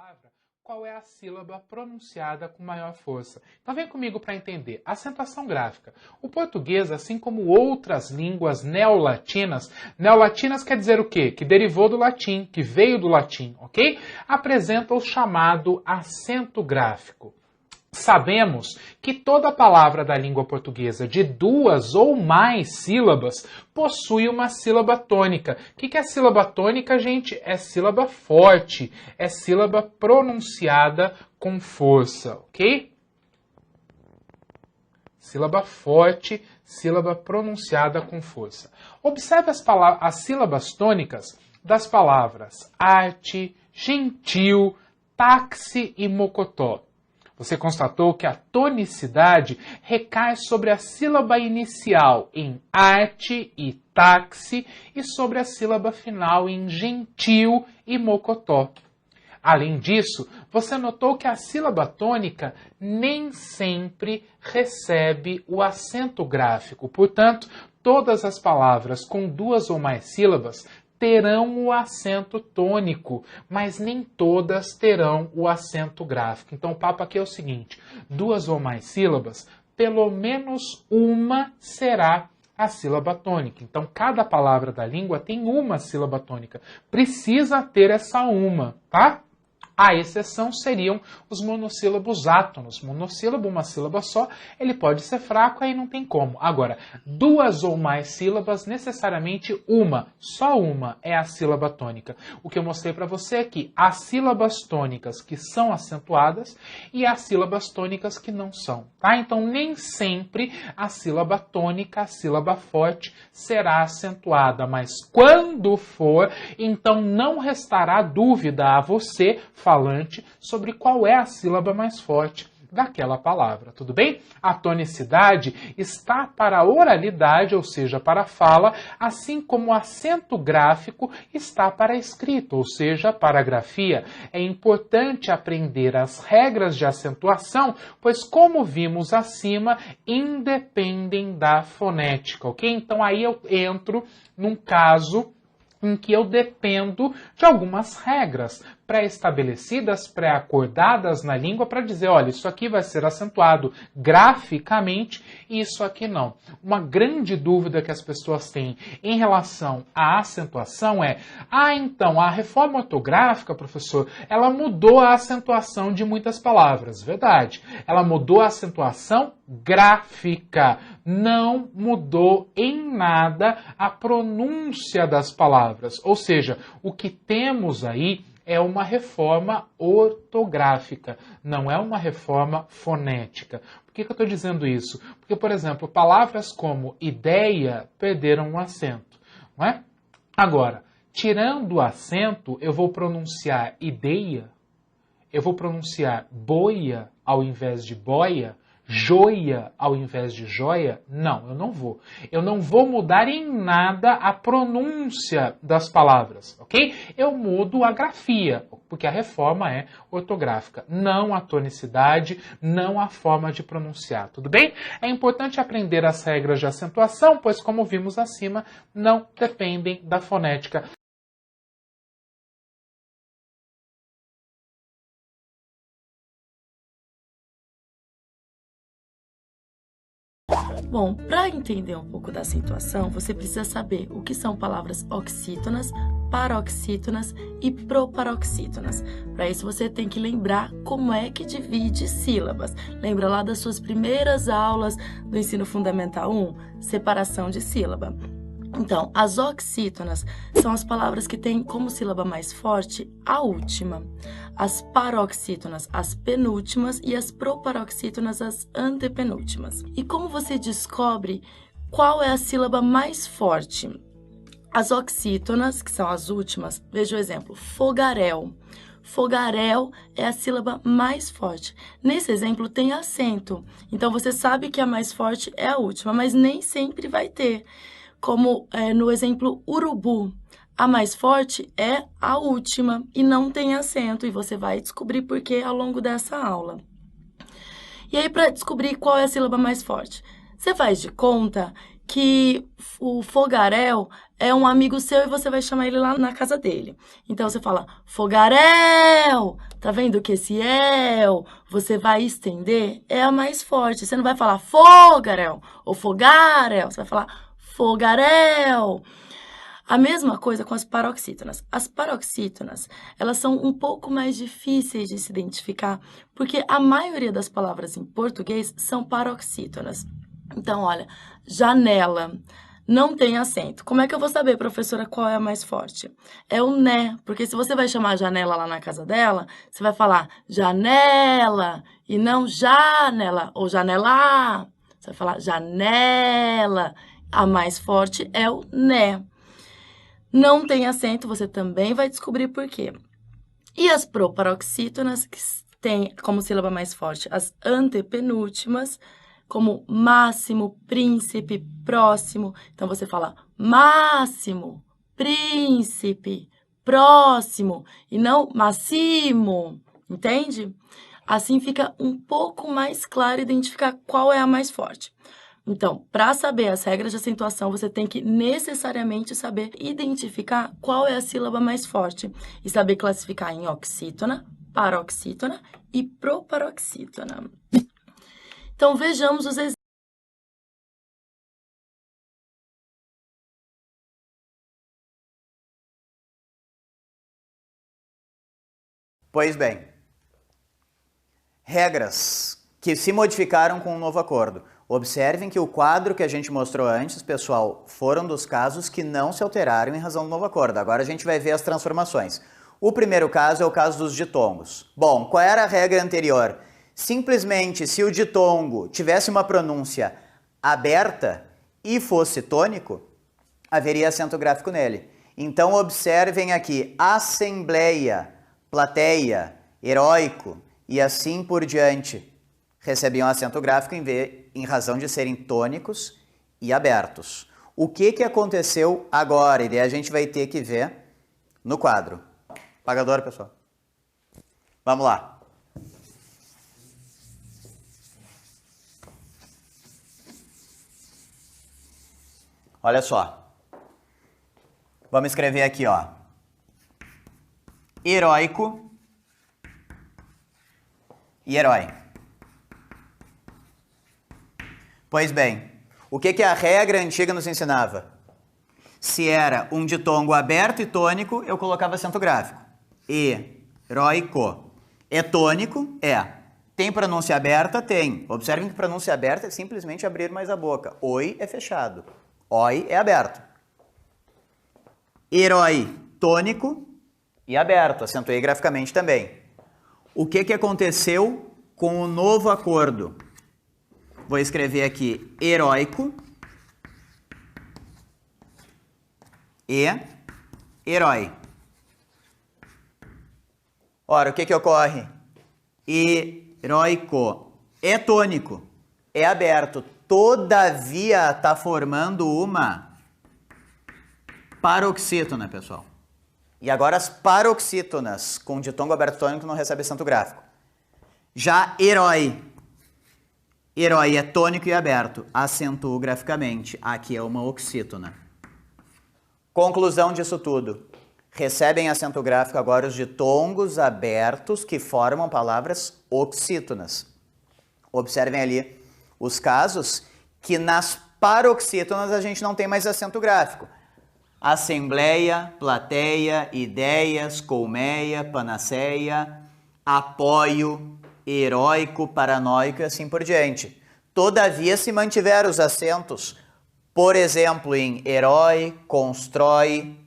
palavra, qual é a sílaba pronunciada com maior força. Então vem comigo para entender. Acentuação gráfica. O português, assim como outras línguas neolatinas, neolatinas quer dizer o quê? Que derivou do latim, que veio do latim, ok? Apresenta o chamado acento gráfico. Sabemos que toda palavra da língua portuguesa de 2 ou mais sílabas possui uma sílaba tônica. O que é sílaba tônica, gente? É sílaba forte, é sílaba pronunciada com força, ok? Sílaba forte, sílaba pronunciada com força. Observe as sílabas tônicas das palavras arte, gentil, táxi e mocotó. Você constatou que a tonicidade recai sobre a sílaba inicial em arte e táxi e sobre a sílaba final em gentil e mocotó. Além disso, você notou que a sílaba tônica nem sempre recebe o acento gráfico. Portanto, todas as palavras com 2 ou mais sílabas terão o acento tônico, mas nem todas terão o acento gráfico. Então o papo aqui é o seguinte: 2 ou mais sílabas, pelo menos uma será a sílaba tônica. Então cada palavra da língua tem uma sílaba tônica. Precisa ter essa uma, tá? A exceção seriam os monossílabos átonos. Monossílabo, uma sílaba só, ele pode ser fraco, aí não tem como. Agora, 2 ou mais sílabas, necessariamente uma, só uma é a sílaba tônica. O que eu mostrei para você é que há sílabas tônicas que são acentuadas e há sílabas tônicas que não são, tá? Então, nem sempre a sílaba tônica, a sílaba forte, será acentuada, mas quando for, então não restará dúvida a você, falante, sobre qual é a sílaba mais forte daquela palavra, tudo bem? A tonicidade está para a oralidade, ou seja, para a fala, assim como o acento gráfico está para a escrita, ou seja, para a grafia. É importante aprender as regras de acentuação, pois, como vimos acima, independem da fonética, ok? Então aí eu entro num caso em que eu dependo de algumas regras pré-estabelecidas, pré-acordadas na língua para dizer, olha, isso aqui vai ser acentuado graficamente e isso aqui não. Uma grande dúvida que as pessoas têm em relação à acentuação é, então, a reforma ortográfica, professor, ela mudou a acentuação de muitas palavras. Verdade. Ela mudou a acentuação gráfica. Não mudou em nada a pronúncia das palavras. Ou seja, o que temos aí é uma reforma ortográfica, não é uma reforma fonética. Por que eu estou dizendo isso? Porque, por exemplo, palavras como ideia perderam um acento, não é? Agora, tirando o acento, eu vou pronunciar ideia, eu vou pronunciar boia ao invés de boia, joia ao invés de joia? Não, eu não vou. Eu não vou mudar em nada a pronúncia das palavras, ok? Eu mudo a grafia, porque a reforma é ortográfica, não a tonicidade, não a forma de pronunciar, tudo bem? É importante aprender as regras de acentuação, pois, como vimos acima, não dependem da fonética. Bom, para entender um pouco da acentuação, você precisa saber o que são palavras oxítonas, paroxítonas e proparoxítonas. Para isso, você tem que lembrar como é que divide sílabas. Lembra lá das suas primeiras aulas do ensino fundamental 1? Separação de sílaba. Então, as oxítonas são as palavras que têm como sílaba mais forte a última. As paroxítonas, as penúltimas, e as proparoxítonas, as antepenúltimas. E como você descobre qual é a sílaba mais forte? As oxítonas, que são as últimas, veja o exemplo, fogaréu. Fogaréu é a sílaba mais forte. Nesse exemplo tem acento, então você sabe que a mais forte é a última, mas nem sempre vai ter. Como no exemplo urubu, a mais forte é a última e não tem acento, e você vai descobrir por quê ao longo dessa aula. E aí, para descobrir qual é a sílaba mais forte, você faz de conta que o fogaréu é um amigo seu e você vai chamar ele lá na casa dele. Então você fala fogaréu. Tá vendo que esse el você vai estender é a mais forte. Você não vai falar fogaréu ou fogaréu, você vai falar fogaréu. A mesma coisa com as paroxítonas. As paroxítonas, elas são um pouco mais difíceis de se identificar, porque a maioria das palavras em português são paroxítonas. Então, olha, janela não tem acento. Como é que eu vou saber, professora, qual é a mais forte? É o né, porque se você vai chamar a janela lá na casa dela, você vai falar janela e não janela ou janela. Você vai falar janela. A mais forte é o né. Não tem acento, você também vai descobrir por quê. E as proparoxítonas, que têm como sílaba mais forte as antepenúltimas, como máximo, príncipe, próximo. Então, você fala máximo, príncipe, próximo, e não máximo, entende? Assim fica um pouco mais claro identificar qual é a mais forte. Então, para saber as regras de acentuação, você tem que necessariamente saber identificar qual é a sílaba mais forte e saber classificar em oxítona, paroxítona e proparoxítona. Então, vejamos os exemplos. Pois bem, regras que se modificaram com o novo acordo. Observem que o quadro que a gente mostrou antes, pessoal, foram dos casos que não se alteraram em razão do novo acordo. Agora a gente vai ver as transformações. O primeiro caso é o caso dos ditongos. Bom, qual era a regra anterior? Simplesmente, se o ditongo tivesse uma pronúncia aberta e fosse tônico, haveria acento gráfico nele. Então observem aqui, assembleia, plateia, heróico e assim por diante recebiam acento gráfico em razão de serem tônicos e abertos. O que aconteceu agora? E daí a gente vai ter que ver no quadro. Apagador, pessoal. Vamos lá. Olha só. Vamos escrever aqui, ó. Heróico e herói. Pois bem, o que a regra antiga nos ensinava? Se era um ditongo aberto e tônico, eu colocava acento gráfico. Heróico. É tônico? É. Tem pronúncia aberta? Tem. Observem que pronúncia aberta é simplesmente abrir mais a boca. Oi é fechado. Oi é aberto. Herói, tônico e aberto. Acentuei graficamente também. O que aconteceu com o novo acordo? Vou escrever aqui heróico e herói. Ora, o que ocorre? Heróico é tônico, é aberto, todavia está formando uma paroxítona, pessoal. E agora as paroxítonas com ditongo aberto tônico não recebem acento gráfico. Já herói. Herói é tônico e aberto. Acentuo graficamente. Aqui é uma oxítona. Conclusão disso tudo. Recebem acento gráfico agora os ditongos abertos que formam palavras oxítonas. Observem ali os casos que nas paroxítonas a gente não tem mais acento gráfico. Assembleia, plateia, ideias, colmeia, panaceia, apoio, heróico, paranoico e assim por diante. Todavia, se mantiver os acentos, por exemplo, em herói, constrói,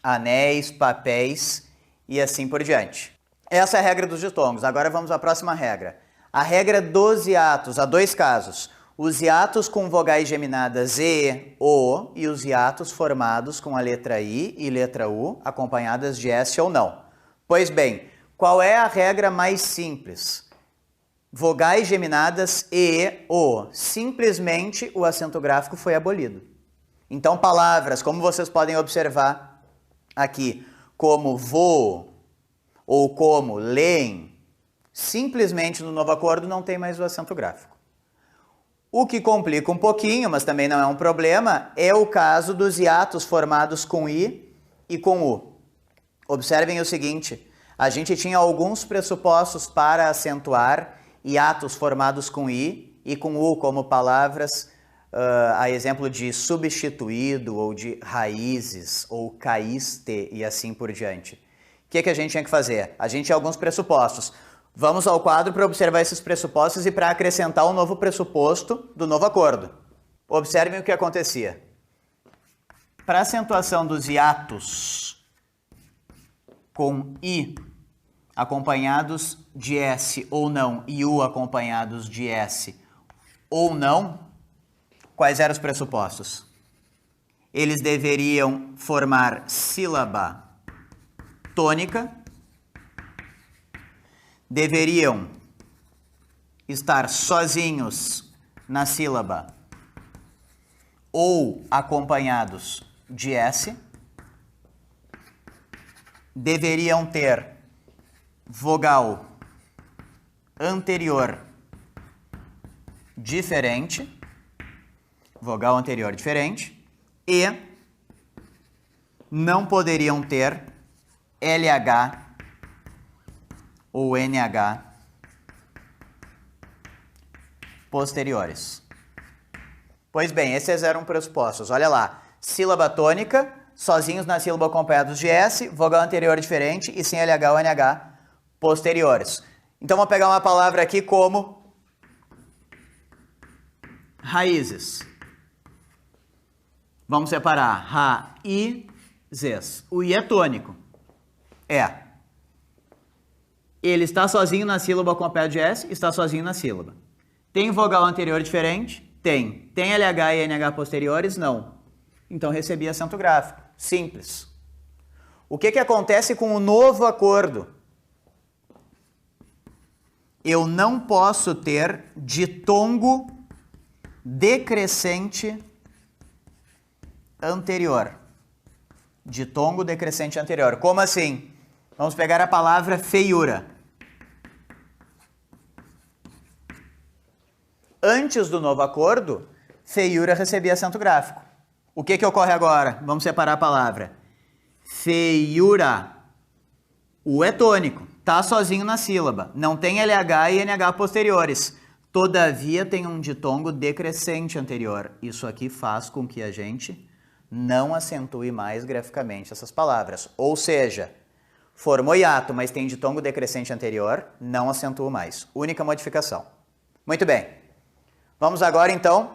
anéis, papéis e assim por diante. Essa é a regra dos ditongos. Agora vamos à próxima regra. A regra dos hiatos. Há dois casos. Os hiatos com vogais geminadas E, O e os hiatos formados com a letra I e letra U, acompanhadas de S ou não. Pois bem, qual é a regra mais simples? Vogais geminadas E, O. Simplesmente o acento gráfico foi abolido. Então, palavras, como vocês podem observar aqui, como vou ou como leem, simplesmente no novo acordo não tem mais o acento gráfico. O que complica um pouquinho, mas também não é um problema, é o caso dos hiatos formados com I e com U. Observem o seguinte, a gente tinha alguns pressupostos para acentuar hiatos formados com I e com U, como palavras, a exemplo de substituído, ou de raízes, ou caíste, e assim por diante. O que a gente tinha que fazer? A gente tinha alguns pressupostos. Vamos ao quadro para observar esses pressupostos e para acrescentar um novo pressuposto do novo acordo. Observem o que acontecia. Para a acentuação dos hiatos com I acompanhados de S ou não e U acompanhados de S ou não, quais eram os pressupostos? Eles deveriam formar sílaba tônica, deveriam estar sozinhos na sílaba ou acompanhados de S, deveriam ter vogal anterior diferente, e não poderiam ter LH ou NH posteriores. Pois bem, esses eram pressupostos. Olha lá, sílaba tônica, sozinhos na sílaba acompanhados de S, vogal anterior diferente e sem LH ou NH posteriores. Então vamos pegar uma palavra aqui como raízes. Vamos separar raízes. O I é tônico. Ele está sozinho na sílaba acompanhado de S, está sozinho na sílaba. Tem vogal anterior diferente? Tem. Tem LH e NH posteriores? Não. Então recebi acento gráfico. Simples. O que acontece com o novo acordo? Eu não posso ter ditongo decrescente anterior. Ditongo decrescente anterior. Como assim? Vamos pegar a palavra feiura. Antes do novo acordo, feiura recebia acento gráfico. O que ocorre agora? Vamos separar a palavra. Feiura. O é tônico. Está sozinho na sílaba. Não tem LH e NH posteriores. Todavia tem um ditongo decrescente anterior. Isso aqui faz com que a gente não acentue mais graficamente essas palavras. Ou seja, formou hiato, mas tem ditongo decrescente anterior, não acentuo mais. Única modificação. Muito bem. Vamos agora, então,